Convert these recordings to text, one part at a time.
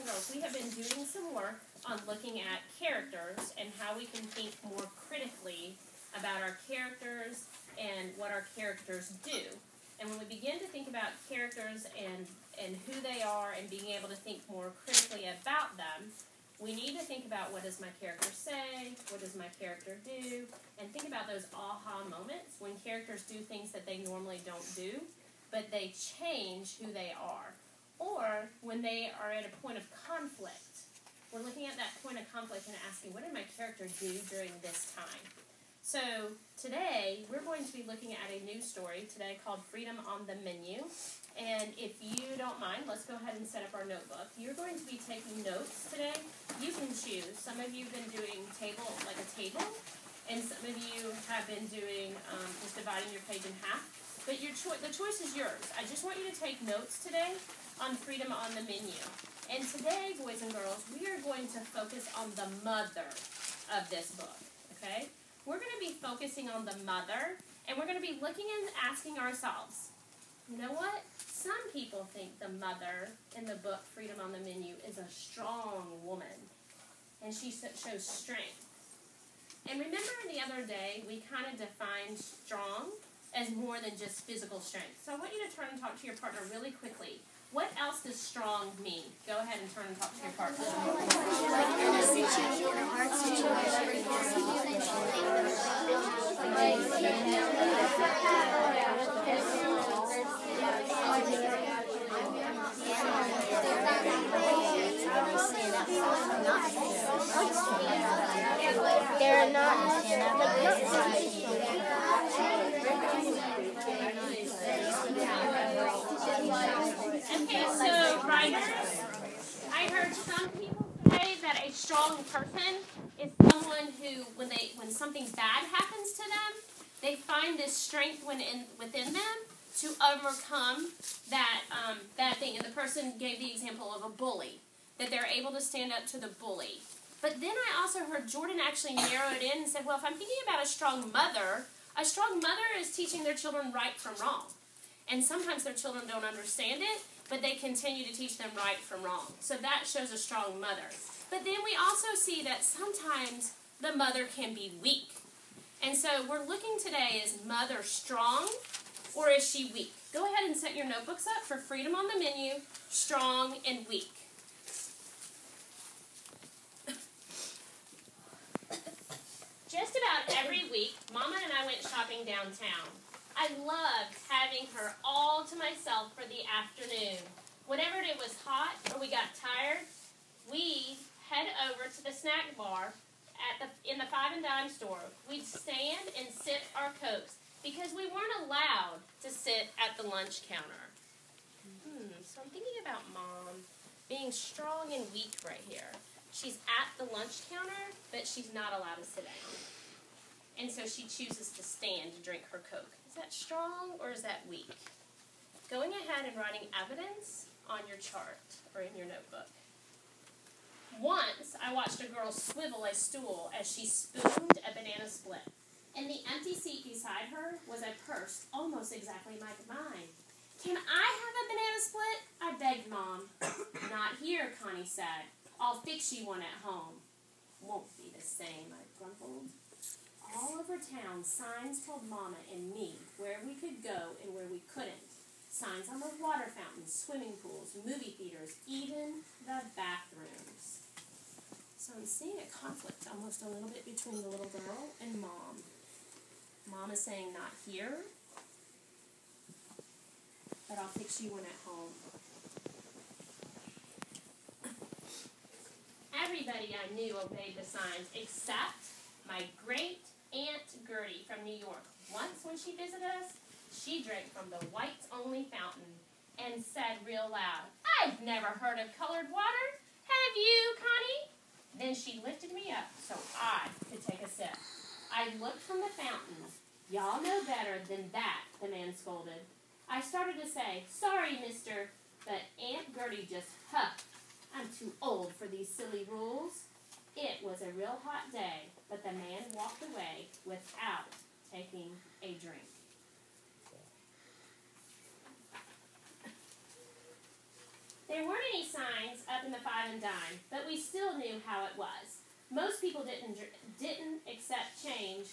girls, we have been doing some work on looking at characters and how we can think more critically about our characters and what our characters do. And when we begin to think about characters and who they are and being able to think more critically about them, we need to think about, what does my character say, what does my character do, and think about those aha moments when characters do things that they normally don't do, but they change who they are. Or when they are at a point of conflict. We're looking at that point of conflict and asking, what did my character do during this time? So today, we're going to be looking at a new story today called Freedom on the Menu. And if you don't mind, let's go ahead and set up our notebook. You're going to be taking notes today. You can choose. Some of you have been doing like a table, and some of you have been doing just dividing your page in half. But the choice is yours. I just want you to take notes today on Freedom on the Menu. And today, boys and girls, we are going to focus on the mother of this book, okay? We're going to be focusing on the mother, and we're going to be looking and asking ourselves, you know what? Some people think the mother in the book Freedom on the Menu is a strong woman, and she shows strength. And remember the other day, we kind of defined strong as more than just physical strength. So I want you to turn and talk to your partner really quickly. What else does strong mean? Go ahead and turn and talk to your partner. They're not. Okay, so writers, I heard some people say that a strong person is someone who, when something bad happens to them, they find this strength within them to overcome that thing. And the person gave the example of a bully, that they're able to stand up to the bully. But then I also heard Jordan actually narrow it in and said, well, if I'm thinking about a strong mother is teaching their children right from wrong. And sometimes their children don't understand it, but they continue to teach them right from wrong. So that shows a strong mother. But then we also see that sometimes the mother can be weak. And so we're looking today, is mother strong or is she weak? Go ahead and set your notebooks up for Freedom on the Menu, strong and weak. Just about every week, Mama and I went shopping downtown. I loved having her all to myself for the afternoon. Whenever it was hot or we got tired, we head over to the snack bar in the 5 and Dime store. We'd stand and sip our Cokes because we weren't allowed to sit at the lunch counter. So I'm thinking about Mom being strong and weak right here. She's at the lunch counter, but she's not allowed to sit down. And so she chooses to stand to drink her Coke. Is that strong or is that weak? Going ahead and writing evidence on your chart or in your notebook. Once, I watched a girl swivel a stool as she spooned a banana split. In the empty seat beside her was a purse almost exactly like mine. Can I have a banana split? I begged Mom. Not here, Connie said. I'll fix you one at home. Won't be the same, I grumbled. All over town, signs told Mama and me where we could go and where we couldn't. Signs on the water fountains, swimming pools, movie theaters, even the bathrooms. So I'm seeing a conflict almost a little bit between the little girl and Mom. Mom is saying, not here, but I'll fix you one at home. Everybody I knew obeyed the signs except my great-aunt Gertie from New York. Once when she visited us, she drank from the whites-only fountain and said real loud, I've never heard of colored water. Have you, Connie? Then she lifted me up so I could take a sip. I looked from the fountain. Y'all know better than that, the man scolded. I started to say, sorry, mister, but Aunt Gertie just huffed. I'm too old for these silly rules. It was a real hot day, but the man walked away without taking a drink. There weren't any signs up in the 5 and dime, but we still knew how it was. Most people didn't accept change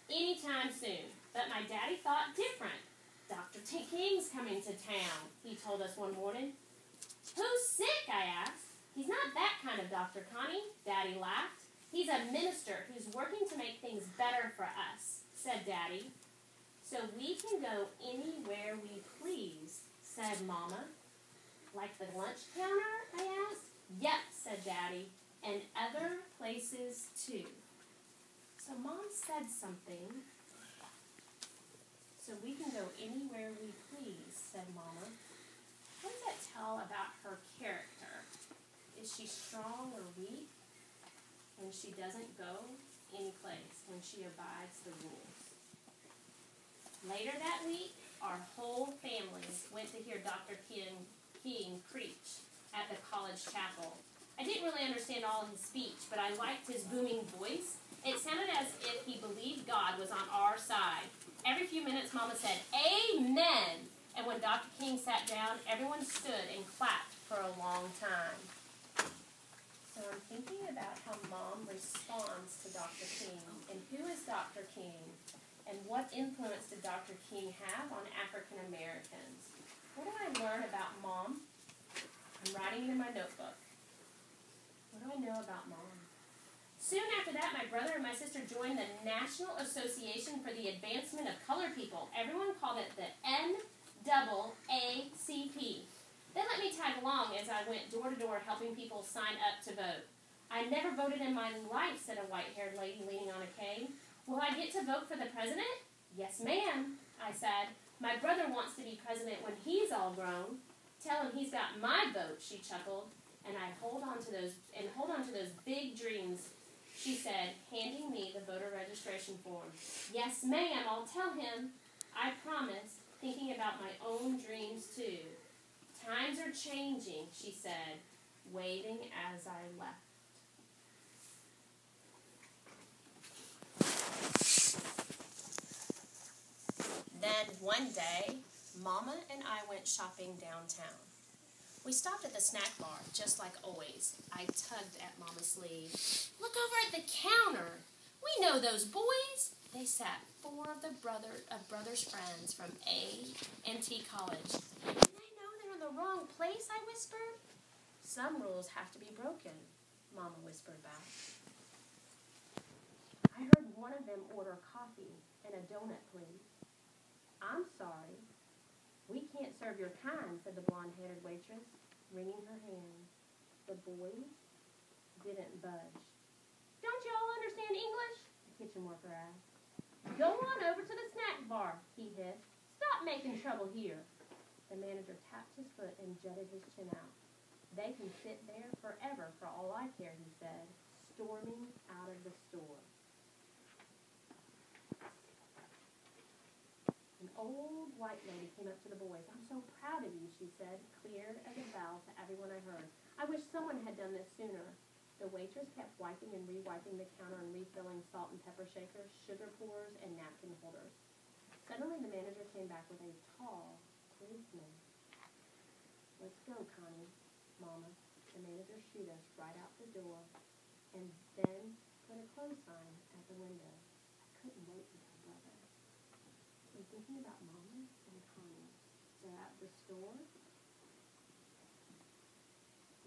anytime soon, but my daddy thought different. Dr. King's coming to town, he told us one morning. Who's sick, I asked. He's not that kind of doctor, Connie, Daddy laughed. He's a minister who's working to make things better for us, said Daddy. So we can go anywhere we please, said Mama. Like the lunch counter, I asked. Yep, said Daddy, and other places too. So Mom said something. So we can go anywhere we please, said Mama. What does that tell about her character? Is she strong or weak when she doesn't go any place, when she abides the rules? Later that week, our whole family went to hear Dr. King preach at the college chapel. I didn't really understand all of his speech, but I liked his booming voice. It sounded as if he believed God was on our side. Every few minutes, Mama said, Amen! And when Dr. King sat down, everyone stood and clapped for a long time. So I'm thinking about how Mom responds to Dr. King, and who is Dr. King, and what influence did Dr. King have on African Americans? What do I learn about Mom? I'm writing it in my notebook. What do I know about Mom? Soon after that, my brother and my sister joined the National Association for the Advancement of Colored People. Everyone called it the NAACP. They let me tag along as I went door to door helping people sign up to vote. I never voted in my life, said a white-haired lady leaning on a cane. Will I get to vote for the president? Yes, ma'am, I said. My brother wants to be president when he's all grown. Tell him he's got my vote, she chuckled. And I hold on to those big dreams, she said, handing me the voter registration form. Yes, ma'am, I'll tell him. I promised, thinking about my own dreams, too. Times are changing, she said, waving as I left. Then, one day, Mama and I went shopping downtown. We stopped at the snack bar, just like always. I tugged at Mama's sleeve. Look over at the counter. We know those boys. They sat 4 of the brother's friends from A&T College. Didn't I know they're in the wrong place, I whispered. Some rules have to be broken, Mama whispered back. I heard one of them order coffee and a donut, please. I'm sorry. We can't serve your kind, said the blonde-headed waitress, wringing her hands. The boys didn't budge. Don't you all understand English? The kitchen worker asked. Go on over to the snack bar, he hissed. Stop making trouble here. The manager tapped his foot and jutted his chin out. They can sit there forever for all I care, he said, storming out of the store. An old white lady came up to the boys. I'm so proud of you, she said, clear as a bell to everyone I heard. I wish someone had done this sooner. The waitress kept wiping and re-wiping the counter and refilling salt and pepper shakers, sugar pourers, and napkin holders. Suddenly the manager came back with a tall policeman. Let's go, Connie, Mama. The manager shooed us right out the door and then put a close sign at the window. I couldn't wait to tell Brother. I'm thinking about Mama and Connie. They're at the store.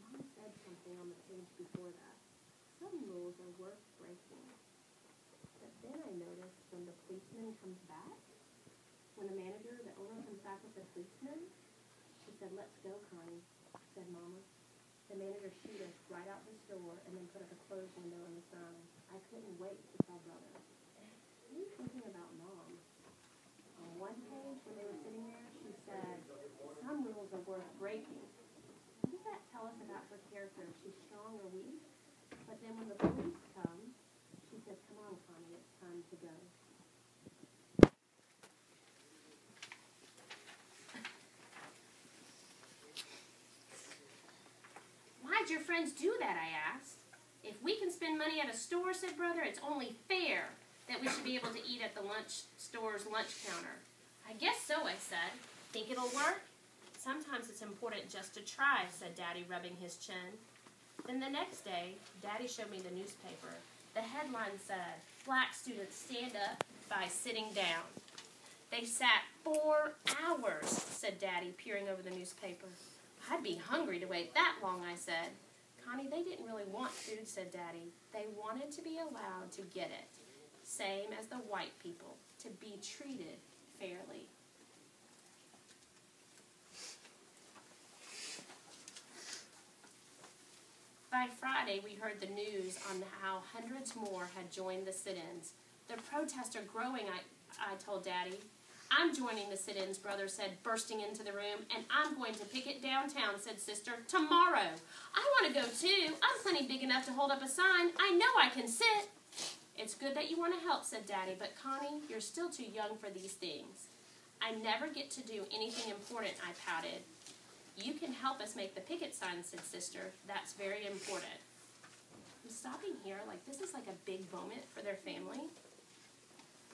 Mama said something on the page before that. Some rules are worth breaking. But then I noticed when the policeman comes back, when the owner comes back with the policeman, she said, let's go, Connie, said Mama. The manager shooed us right out the store and then put up a closed window and a sign. I couldn't wait to tell Brother. What are you thinking about Mom? On one page, when they were sitting there, she said, some rules are worth breaking. What does that tell us about her character? If she's strong or weak? But then when the police come, she says, come on, Connie, it's time to go. Why'd your friends do that, I asked. If we can spend money at a store, said Brother, it's only fair that we should be able to eat at the store's lunch counter. I guess so, I said. Think it'll work? Sometimes it's important just to try, said Daddy, rubbing his chin. Then the next day, Daddy showed me the newspaper. The headline said, "Black students stand up by sitting down." They sat 4 hours, said Daddy, peering over the newspaper. I'd be hungry to wait that long, I said. Connie, they didn't really want food, said Daddy. They wanted to be allowed to get it, same as the white people, to be treated fairly. By Friday, we heard the news on how hundreds more had joined the sit-ins. The protests are growing, I told Daddy. I'm joining the sit-ins, Brother said, bursting into the room, and I'm going to picket downtown, said Sister, tomorrow. I want to go too. I'm plenty big enough to hold up a sign. I know I can sit. It's good that you want to help, said Daddy, but Connie, you're still too young for these things. I never get to do anything important, I pouted. You can help us make the picket signs, said Sister. That's very important. I'm stopping here, this is like a big moment for their family.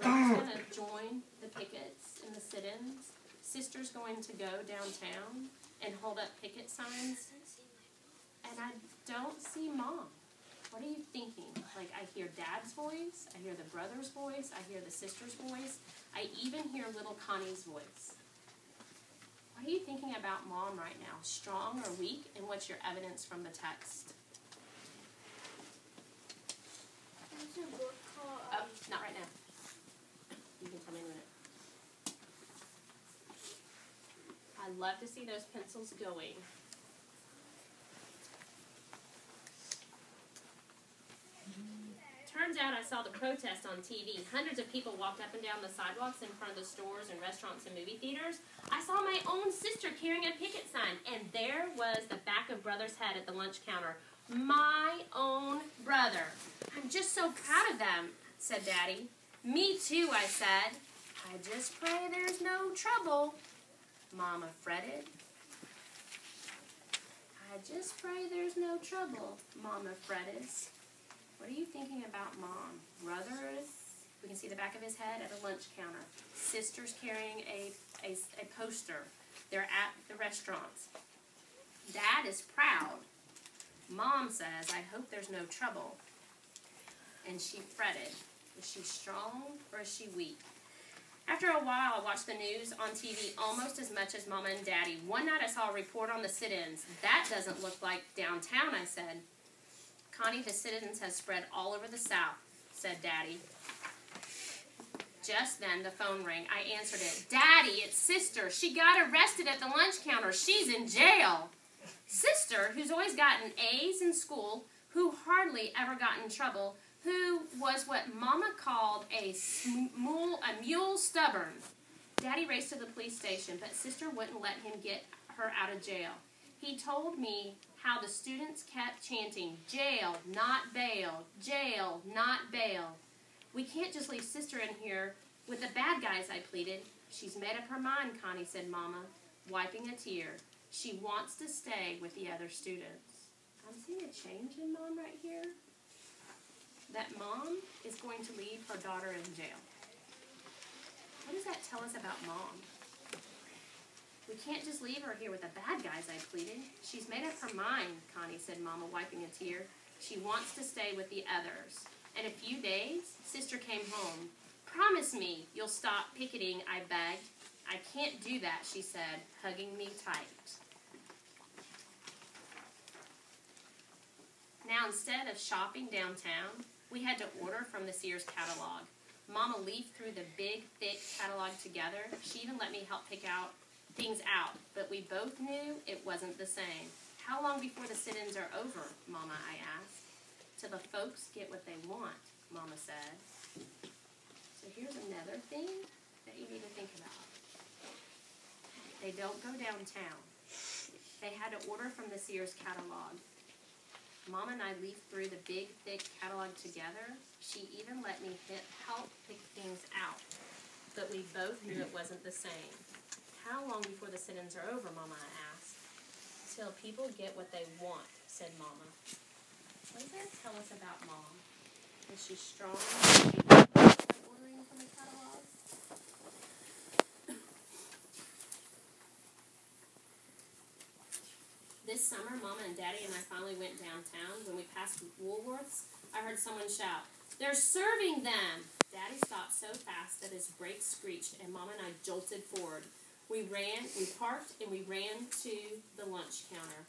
Brother's going to join the pickets and the sit-ins. Sister's going to go downtown and hold up picket signs. And I don't see Mom. What are you thinking? I hear Dad's voice, I hear the brother's voice, I hear the sister's voice, I even hear little Connie's voice. What are you thinking about Mom right now? Strong or weak? And what's your evidence from the text? What's your book called? Oh, not right now. You can tell me in a minute. I love to see those pencils going. Turns out I saw the protest on TV. Hundreds of people walked up and down the sidewalks in front of the stores and restaurants and movie theaters. I saw my own sister carrying a picket sign, and there was the back of Brother's head at the lunch counter. My own brother. I'm just so proud of them, said Daddy. Me too, I said. I just pray there's no trouble, Mama fretted. I just pray there's no trouble, Mama fretted. What are you thinking about Mom? Brothers, we can see the back of his head at a lunch counter. Sister's carrying a poster. They're at the restaurants. Dad is proud. Mom says, I hope there's no trouble. And she fretted. Is she strong or is she weak? After a while, I watched the news on TV almost as much as Mama and Daddy. One night I saw a report on the sit-ins. That doesn't look like downtown, I said. Connie, the sit-ins has spread all over the South, said Daddy. Just then, the phone rang. I answered it. Daddy, it's Sister. She got arrested at the lunch counter. She's in jail. Sister, who's always gotten A's in school, who hardly ever got in trouble, who was what Mama called a mule stubborn. Daddy raced to the police station, but Sister wouldn't let him get her out of jail. He told me how the students kept chanting, jail, not bail, jail, not bail. We can't just leave Sister in here with the bad guys, I pleaded. She's made up her mind, Connie said, Mama, wiping a tear. She wants to stay with the other students. I'm seeing a change in Mom right here. That Mom is going to leave her daughter in jail. What does that tell us about Mom? We can't just leave her here with the bad guys, I pleaded. She's made up her mind, Connie said, Mama, wiping a tear. She wants to stay with the others. In a few days, Sister came home. Promise me you'll stop picketing, I begged. I can't do that, she said, hugging me tight. Now, instead of shopping downtown, we had to order from the Sears catalog. Mama leafed through the big, thick catalog together. She even let me help pick things out, but we both knew it wasn't the same. How long before the sit-ins are over, Mama, I asked. Till the folks get what they want, Mama said. So here's another thing that you need to think about. They don't go downtown. They had to order from the Sears catalog. Mama and I leafed through the big, thick catalog together. She even let me help pick things out. But we both knew it wasn't the same. How long before the sit-ins are over, Mama, I asked. Till people get what they want, said Mama. What does that tell us about Mom? Is she strong? Ordering from the catalog? This summer, Mama and Daddy and I finally went downtown. When we passed Woolworths, I heard someone shout, "They're serving them!" Daddy stopped so fast that his brakes screeched, and Mama and I jolted forward. We parked, and we ran to the lunch counter.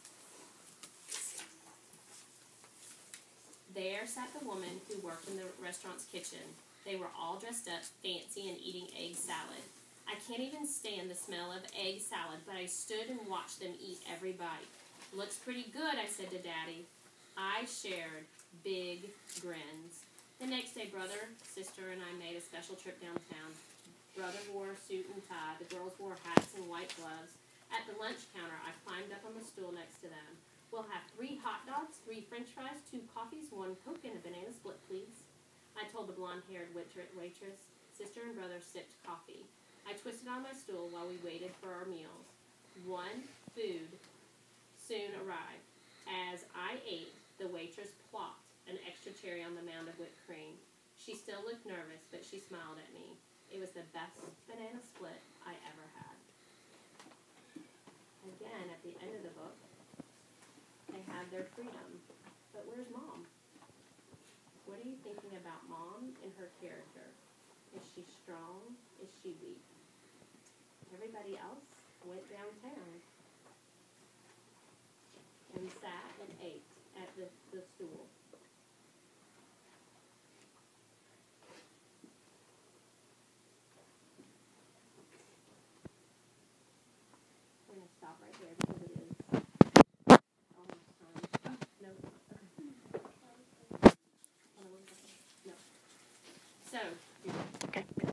There sat the woman who worked in the restaurant's kitchen. They were all dressed up, fancy, and eating egg salad. I can't even stand the smell of egg salad, but I stood and watched them eat every bite. "Looks pretty good," I said to Daddy. I shared big grins. The next day, brother, sister, and I made a special trip downtown. Brother wore a suit and tie. The girls wore hats and white gloves. At the lunch counter, I climbed up on the stool next to them. "We'll have 3 hot dogs, 3 french fries, 2 coffees, 1 Coke, and a banana split, please." I told the blonde-haired waitress. Sister and brother sipped coffee. I twisted on my stool while we waited for our meals. One food soon arrived. As I ate, the waitress plopped an extra cherry on the mound of whipped cream. She still looked nervous, but she smiled at me. It was the best banana split I ever had. Again, at the end of the book, they have their freedom. But where's Mom? What are you thinking about Mom and her character? Is she strong? Is she weak? Everybody else went downtown and sat and ate at the stool. I'm going to stop right there because